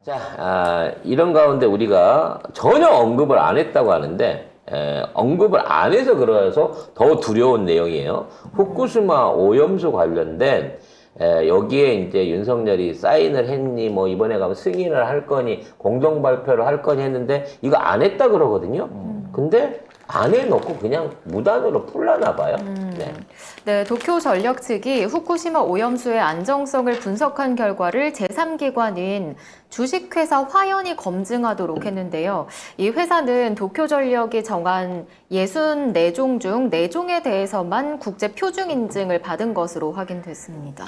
자, 이런 가운데 우리가 전혀 언급을 안 했다고 하는데, 언급을 안 해서 그래서 더 두려운 내용이에요. 후쿠시마 오염수 관련된, 여기에 이제 윤석열이 사인을 했니, 뭐 이번에 가면 승인을 할 거니, 공동 발표를 할 거니 했는데, 이거 안 했다 그러거든요. 근데 안 해놓고 그냥 무단으로 풀라나 봐요. 네. 네, 도쿄전력 측이 후쿠시마 오염수의 안정성을 분석한 결과를 제3기관인 주식회사 화연이 검증하도록 했는데요. 이 회사는 도쿄전력이 정한 64종 중 4종에 대해서만 국제표준 인증을 받은 것으로 확인됐습니다.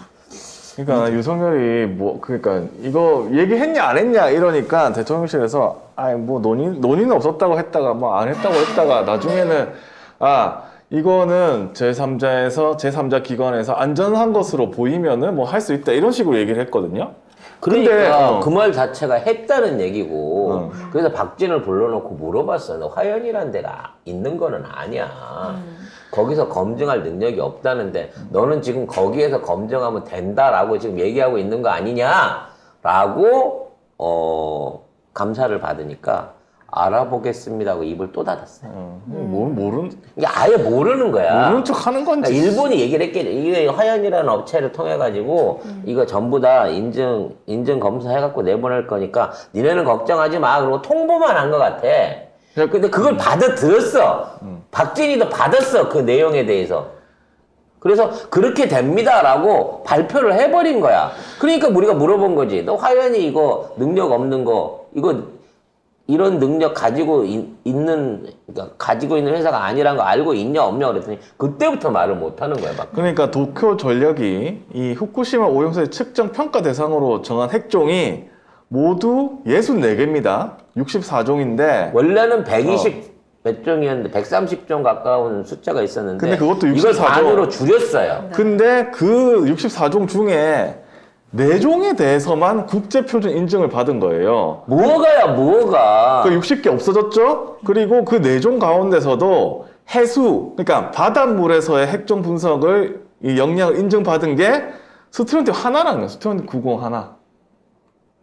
그러니까 윤석열이 그러니까 이거 얘기했냐 안 했냐 이러니까 대통령실에서 뭐 논의는 없었다고 했다가 뭐 안 했다고 했다가 나중에는 이거는 제3자 기관에서 안전한 것으로 보이면은 뭐 할 수 있다 이런 식으로 얘기를 했거든요. 그러니까 그 말 자체가 했다는 얘기고 그래서 박진을 불러놓고 물어봤어요. 너 화연이라는 데가 있는 거는 아니야. 거기서 검증할 능력이 없다는데 너는 지금 거기에서 검증하면 된다라고 지금 얘기하고 있는 거 아니냐라고 감사를 받으니까 알아보겠습니다 하고 입을 또 닫았어요. 이게 아예 모르는 거야. 모르는 척 하는 건지. 그러니까 일본이 얘기를 했겠죠. 이게 화연이라는 업체를 통해 가지고 이거 전부 다 인증 검사해갖고 내보낼 거니까 니네는 걱정하지 마. 그러고 통보만 한 것 같아. 근데 그걸 받아들였어. 박진희도 받았어. 그 내용에 대해서. 그래서 그렇게 됩니다라고 발표를 해버린 거야. 그러니까 우리가 물어본 거지. 너 화연이 이거 능력 없는 거 이거 이런 능력 가지고 있는 회사가 아니란 거 알고 있냐 없냐 그랬더니 그때부터 말을 못 하는 거야. 막. 그러니까 도쿄전력이 이 후쿠시마 오염수의 측정 평가 대상으로 정한 핵종이 모두 64개입니다. 64종인데 원래는 120 몇 종이었는데 130종 가까운 숫자가 있었는데 근데 그것도 이걸 64종. 반으로 줄였어요. 근데 그 64종 중에 4종에 대해서만 국제표준 인증을 받은 거예요. 뭐가? 그 60개 없어졌죠? 그리고 그 4종 가운데서도 해수, 그러니까 바닷물에서의 핵종 분석을 이 역량을 인증받은 게 스튜던트 하나라는 거예요. 스튜던트 90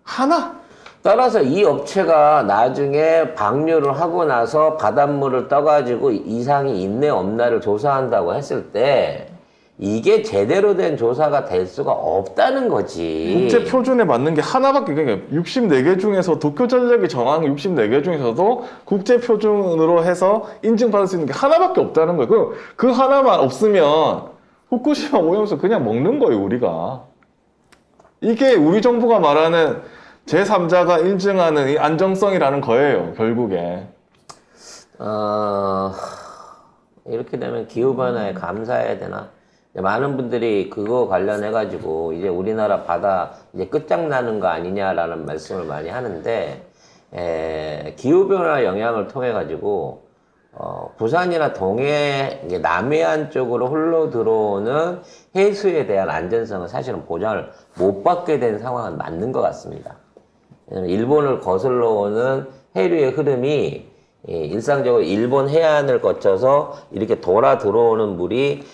하나. 따라서 이 업체가 나중에 방류를 하고 나서 바닷물을 떠가지고 이상이 있네 없나를 조사한다고 했을 때 이게 제대로 된 조사가 될 수가 없다는 거지. 국제 표준에 맞는 게 하나밖에, 그러니까 64개 중에서 도쿄전력이 정한 64개 중에서도 국제 표준으로 해서 인증받을 수 있는 게 하나밖에 없다는 거예요. 그 하나만 없으면 후쿠시마 오염수 그냥 먹는 거예요, 우리가. 이게 우리 정부가 말하는 제3자가 인증하는 이 안정성이라는 거예요, 결국에. 이렇게 되면 기후변화에 감사해야 되나? 많은 분들이 그거 관련해가지고 이제 우리나라 바다 이제 끝장나는 거 아니냐라는 말씀을 많이 하는데, 기후변화 영향을 통해가지고, 부산이나 동해, 이제 남해안 쪽으로 흘러 들어오는 해수에 대한 안전성은 사실은 보장을 못 받게 된 상황은 맞는 것 같습니다. 일본을 거슬러 오는 해류의 흐름이 일상적으로 일본 해안을 거쳐서 이렇게 돌아 들어오는 물이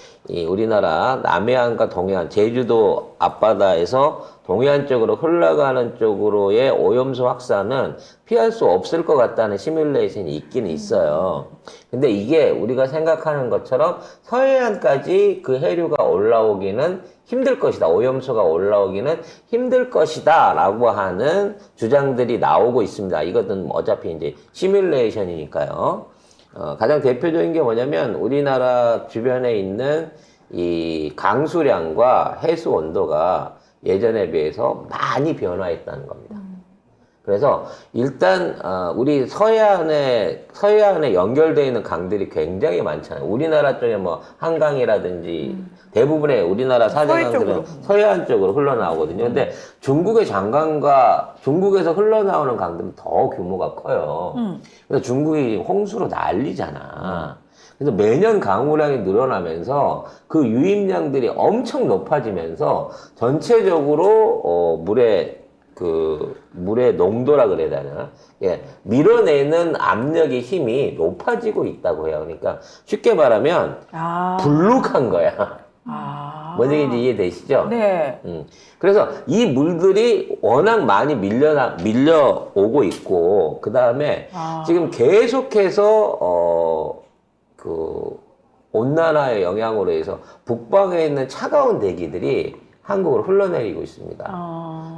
우리나라 남해안과 동해안, 제주도 앞바다에서 동해안 쪽으로 흘러가는 쪽으로의 오염수 확산은 피할 수 없을 것 같다는 시뮬레이션이 있기는 있어요. 근데 이게 우리가 생각하는 것처럼 서해안까지 그 해류가 올라오기는 힘들 것이다. 오염수가 올라오기는 힘들 것이다. 라고 하는 주장들이 나오고 있습니다. 이것은 어차피 이제 시뮬레이션이니까요. 가장 대표적인 게 뭐냐면 우리나라 주변에 있는 이 강수량과 해수 온도가 예전에 비해서 많이 변화했다는 겁니다. 그래서 일단 우리 서해안에 연결되어 있는 강들이 굉장히 많잖아요. 우리나라 쪽에 뭐 한강이라든지 대부분의 우리나라 사대강들은 서해안 쪽으로 흘러나오거든요. 근데 중국의 장강과 중국에서 흘러나오는 강들은 더 규모가 커요. 그래서 중국이 홍수로 난리잖아. 그래서 매년 강우량이 늘어나면서 그 유입량들이 엄청 높아지면서 전체적으로 물의 농도라 그래야 되나? 예, 밀어내는 압력의 힘이 높아지고 있다고 해요. 그러니까 쉽게 말하면 불룩한 거야. 뭔 얘기인지 이해되시죠? 네. 그래서 이 물들이 워낙 많이 밀려오고 있고, 그 다음에 지금 계속해서, 온난화의 영향으로 해서 북방에 있는 차가운 대기들이 한국으로 흘러내리고 있습니다.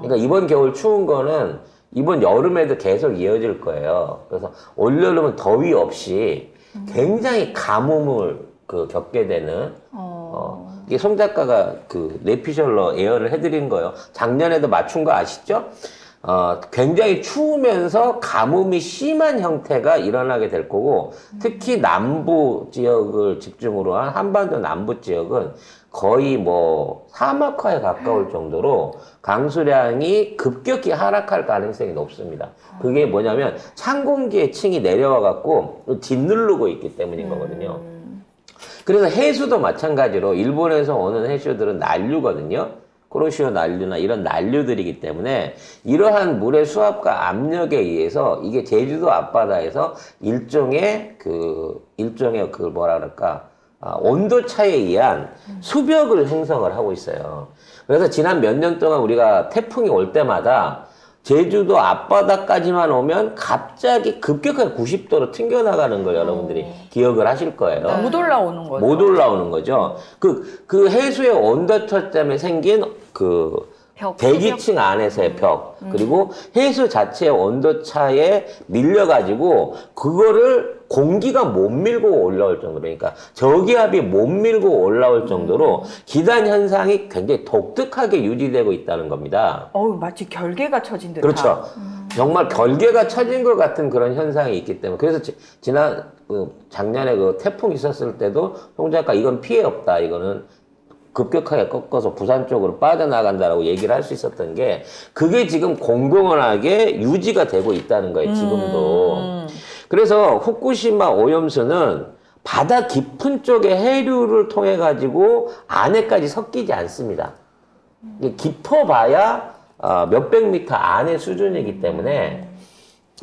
그러니까 이번 겨울 추운 거는 이번 여름에도 계속 이어질 거예요. 그래서 올여름은 더위 없이 굉장히 가뭄을 겪게 되는, 이게 송 작가가 뇌피셜러 예언을 해드린 거예요. 작년에도 맞춘 거 아시죠? 굉장히 추우면서 가뭄이 심한 형태가 일어나게 될 거고, 특히 남부 지역을 집중으로 한 한반도 남부 지역은 거의 뭐 사막화에 가까울 정도로 강수량이 급격히 하락할 가능성이 높습니다. 그게 뭐냐면 찬 공기의 층이 내려와 갖고 짓누르고 있기 때문인 거거든요. 그래서 해수도 마찬가지로 일본에서 오는 해수들은 난류거든요. 쿠로시오 난류나 이런 난류들이기 때문에 이러한 물의 수압과 압력에 의해서 이게 제주도 앞바다에서 일종의 뭐라 그럴까, 온도 차에 의한 수벽을 형성을 하고 있어요. 그래서 지난 몇 년 동안 우리가 태풍이 올 때마다 제주도 앞바다까지만 오면 갑자기 급격하게 90도로 튕겨나가는 걸 여러분들이 기억을 하실 거예요. 못 올라오는 거죠. 못 올라오는 거죠. 그 해수의 온도차 때문에 생긴 대기층 안에서의 벽, 그리고 해수 자체의 온도차에 밀려가지고 그거를 공기가 못 밀고 올라올 정도로, 그러니까 저기압이 못 밀고 올라올 정도로 기단 현상이 굉장히 독특하게 유지되고 있다는 겁니다. 마치 결계가 처진 듯한. 그렇죠. 정말 결계가 처진 것 같은 그런 현상이 있기 때문에, 그래서 작년에 태풍 있었을 때도 송 작가 이건 피해 없다, 이거는 급격하게 꺾어서 부산 쪽으로 빠져나간다라고 얘기를 할 수 있었던 게, 그게 지금 공공연하게 유지가 되고 있다는 거예요, 지금도. 그래서 후쿠시마 오염수는 바다 깊은 쪽의 해류를 통해 가지고 안에까지 섞이지 않습니다. 깊어봐야 몇백 미터 안의 수준이기 때문에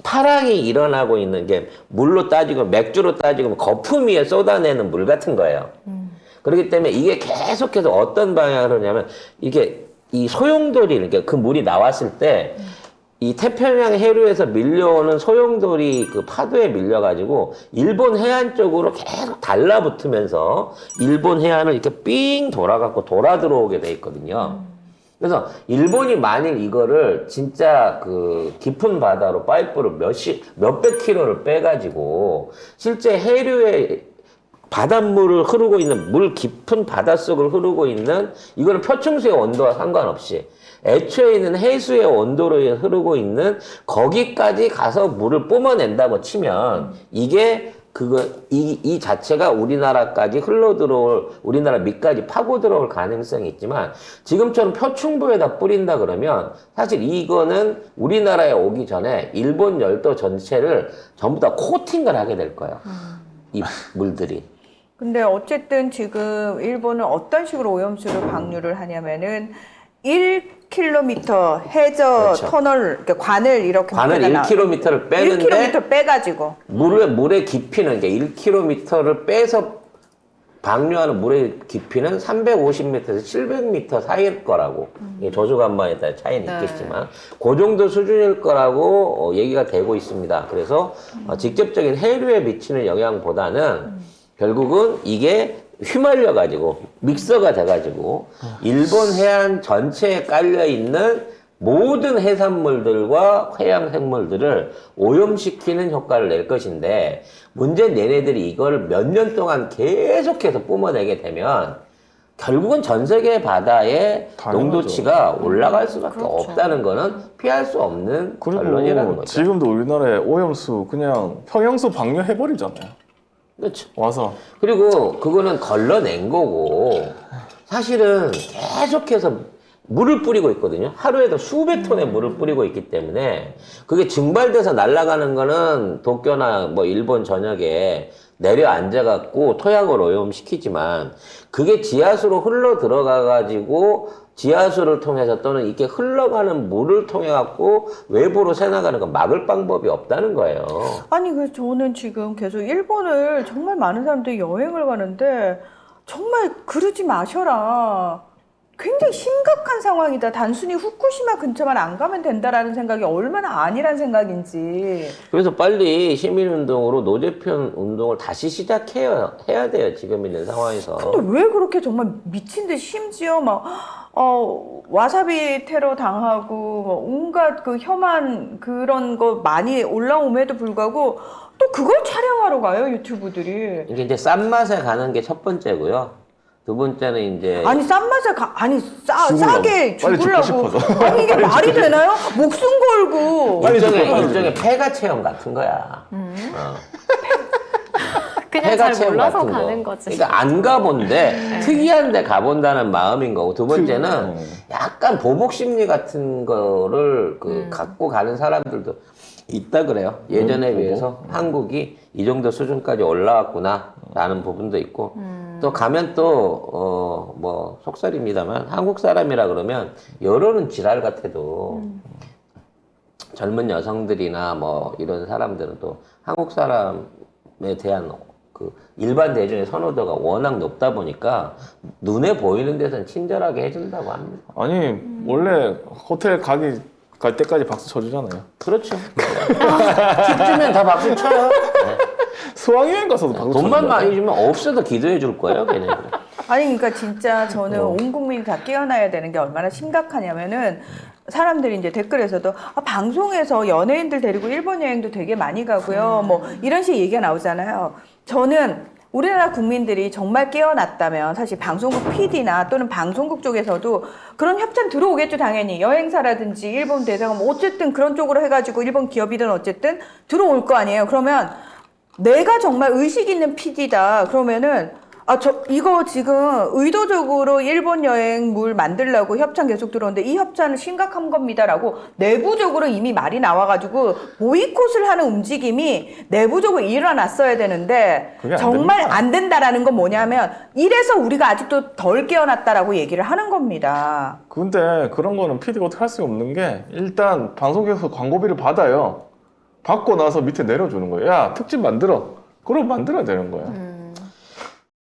파랑이 일어나고 있는 게 물로 따지고 맥주로 따지고 거품 위에 쏟아내는 물 같은 거예요. 그렇기 때문에 이게 계속해서 어떤 방향으로 하냐면, 이게 이 소용돌이, 그러니까 그 물이 나왔을 때 이 태평양 해류에서 밀려오는 소용돌이 그 파도에 밀려가지고 일본 해안 쪽으로 계속 달라붙으면서 일본 해안을 이렇게 삥 돌아갖고 돌아 들어오게 돼 있거든요. 그래서 일본이 만일 이거를 진짜 깊은 바다로 파이프를 몇백 킬로를 빼가지고 실제 해류에 바닷물을 흐르고 있는, 물 깊은 바닷속을 흐르고 있는, 이거는 표층수의 온도와 상관없이 애초에 있는 해수의 온도로 흐르고 있는 거기까지 가서 물을 뿜어낸다고 치면, 이게 이 자체가 우리나라까지 우리나라 밑까지 파고 들어올 가능성이 있지만, 지금처럼 표층부에다 뿌린다 그러면 사실 이거는 우리나라에 오기 전에 일본 열도 전체를 전부 다 코팅을 하게 될 거예요. 이 물들이. 근데 어쨌든 지금 일본은 어떤 식으로 오염수를 방류를 하냐면은 1km 해저 그렇죠. 터널, 그러니까 관을 이렇게 관을 1km를 빼는데 1km 빼가지고 물의 깊이는, 이게 1km를 빼서 방류하는 물의 깊이는 350m에서 700m 사이일 거라고. 이게 조조간만에 따라 차이는 있겠지만 그 정도 수준일 거라고 얘기가 되고 있습니다. 그래서 직접적인 해류에 미치는 영향보다는 결국은 이게 휘말려가지고 믹서가 돼가지고 일본 해안 전체에 깔려있는 모든 해산물들과 해양 생물들을 오염시키는 효과를 낼 것인데, 문제는 얘네들이 이걸 몇 년 동안 계속해서 뿜어내게 되면 결국은 전 세계 바다의 당연하죠. 농도치가 올라갈 수밖에 그렇죠. 없다는 거는 피할 수 없는 결론이라는 그리고 거죠. 지금도 우리나라에 오염수 그냥 평형수 방류해버리잖아요. 그렇죠. 와서. 그리고 그거는 걸러낸 거고, 사실은 계속해서 물을 뿌리고 있거든요. 하루에도 수백 톤의 물을 뿌리고 있기 때문에 그게 증발돼서 날아가는 거는 도쿄나 뭐 일본 전역에 내려앉아갖고 토양을 오염시키지만, 그게 지하수로 흘러 들어가가지고 지하수를 통해서 또는 이렇게 흘러가는 물을 통해갖고 외부로 새나가는 건 막을 방법이 없다는 거예요. 아니, 그래서 저는 지금 계속 일본을 정말 많은 사람들이 여행을 가는데 정말 그러지 마셔라. 굉장히 심각한 상황이다. 단순히 후쿠시마 근처만 안 가면 된다라는 생각이 얼마나 아니란 생각인지. 그래서 빨리 시민운동으로 노재편 운동을 다시 시작해야 돼요. 지금 있는 상황에서. 근데 왜 그렇게 정말 미친 듯이 심지어 막 와사비 테러 당하고 뭐 온갖 그 혐한 그런 거 많이 올라옴에도 불구하고 또 그걸 촬영하러 가요, 유튜브들이. 이게 이제 싼 맛에 가는 게 첫 번째고요. 두 번째는 이제 아니 싼 맛에 싸게 빨리 죽고 죽으려고. 싶어서. 아니 이게 말이 되나요? 목숨 걸고. 빨리 일종의 폐가 체험 같은 거야. 그냥 폐가 잘 체험 몰라서 같은 가는 거. 거지. 그러니까 안 가본데 특이한데 가본다는 마음인 거고, 두 번째는 약간 보복 심리 같은 거를 갖고 가는 사람들도 있다 그래요. 예전에 비해서 한국이 이 정도 수준까지 올라왔구나라는 부분도 있고, 또 가면 또 뭐 속설입니다만 한국 사람이라 그러면 여론은 지랄 같아도 젊은 여성들이나 뭐 이런 사람들은 또 한국 사람에 대한 그 일반 대중의 선호도가 워낙 높다 보니까 눈에 보이는 데서는 친절하게 해준다고 합니다. 아니 원래 호텔 갈 때까지 박수 쳐주잖아요. 그렇죠. 팁 주면 다 박수 쳐요. 네. 수학여행 가서도 박수 쳐주잖아요. 돈만 많이 주면 없어도 기도해 줄 거예요, 걔네들. 아니 그러니까 진짜 저는 온 국민이 다 깨어나야 되는 게 얼마나 심각하냐면은 사람들이 이제 댓글에서도 방송에서 연예인들 데리고 일본 여행도 되게 많이 가고요. 뭐 이런 식 얘기가 나오잖아요. 저는 우리나라 국민들이 정말 깨어났다면 사실 방송국 PD나 또는 방송국 쪽에서도 그런 협찬 들어오겠죠, 당연히. 여행사라든지 일본 대사관 뭐 어쨌든 그런 쪽으로 해가지고 일본 기업이든 어쨌든 들어올 거 아니에요. 그러면 내가 정말 의식 있는 PD다. 그러면은 이거 지금 의도적으로 일본 여행물 만들려고 협찬 계속 들어오는데 이 협찬은 심각한 겁니다라고 내부적으로 이미 말이 나와가지고 보이콧을 하는 움직임이 내부적으로 일어났어야 되는데 그게 안 정말 됩니다. 안 된다라는 건 뭐냐면 이래서 우리가 아직도 덜 깨어났다라고 얘기를 하는 겁니다. 근데 그런 거는 PD가 어떻게 할 수가 없는 게 일단 방송국에서 광고비를 받아요. 받고 나서 밑에 내려주는 거예요. 야 특집 만들어. 그럼 만들어야 되는 거예요.